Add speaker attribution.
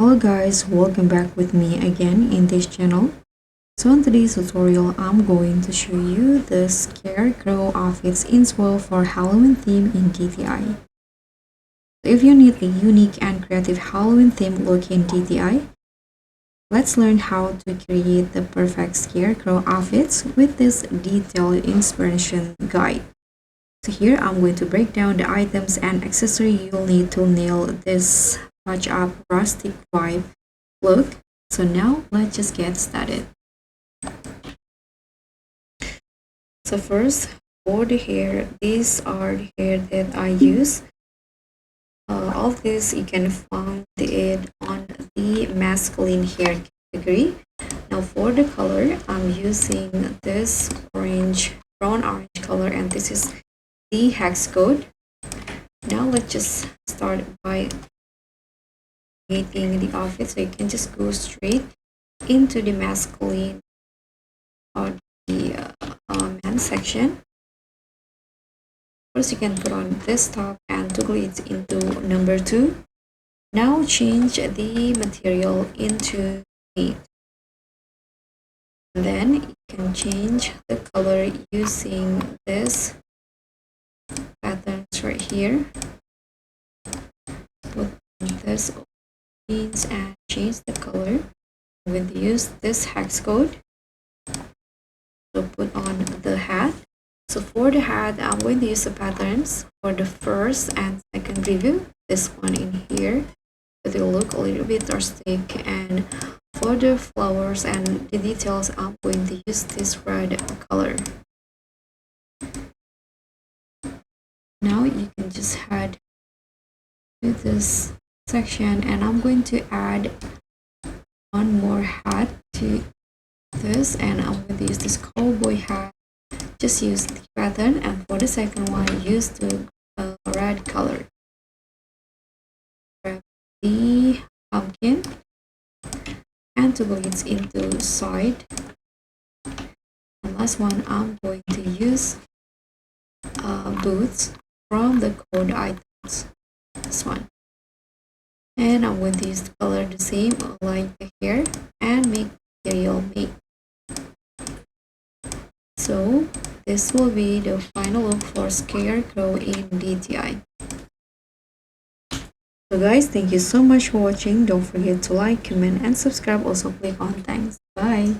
Speaker 1: Hello guys, welcome back with me again in this channel. So in today's tutorial, I'm going to show you the Scarecrow outfits inspo for Halloween theme in DTI. So if you need a unique and creative Halloween theme look in DTI, let's learn how to create the perfect Scarecrow outfits with this detailed inspiration guide. So here I'm going to break down the items and accessories you'll need to nail this touch up rustic vibe look. So now let's just get started. So first, for the hair, these are the hair that I use. All this you can find it on the masculine hair category. Now for the color, I'm using this brown orange color, and this is the hex code. Now let's just start by creating the outfit, so you can just go straight into the masculine or the men's section. First, you can put on this top and toggle it into number 2. Now change the material into 8. And then you can change the color using this patterns right here. Put on this jeans and change the color. I'm going to use this hex code. So put on the hat. So for the hat, I'm going to use the patterns for the first and second review. This one in here, it will look a little bit rustic, and for the flowers and the details, I'm going to use this red color. Now you can just head to this section, and I'm going to add one more hat to this, and I'm going to use this cowboy hat. Just use the pattern, and for the second one, use the red color. Grab the pumpkin and to go it into side. And last one, I'm going to use boots from the code items. This one, and I'm going to use the color the same like the hair and make material make. So this will be the final look for Scarecrow in DTI. So guys, thank you so much for watching. Don't forget to like, comment, and subscribe. Also click on thanks. Bye.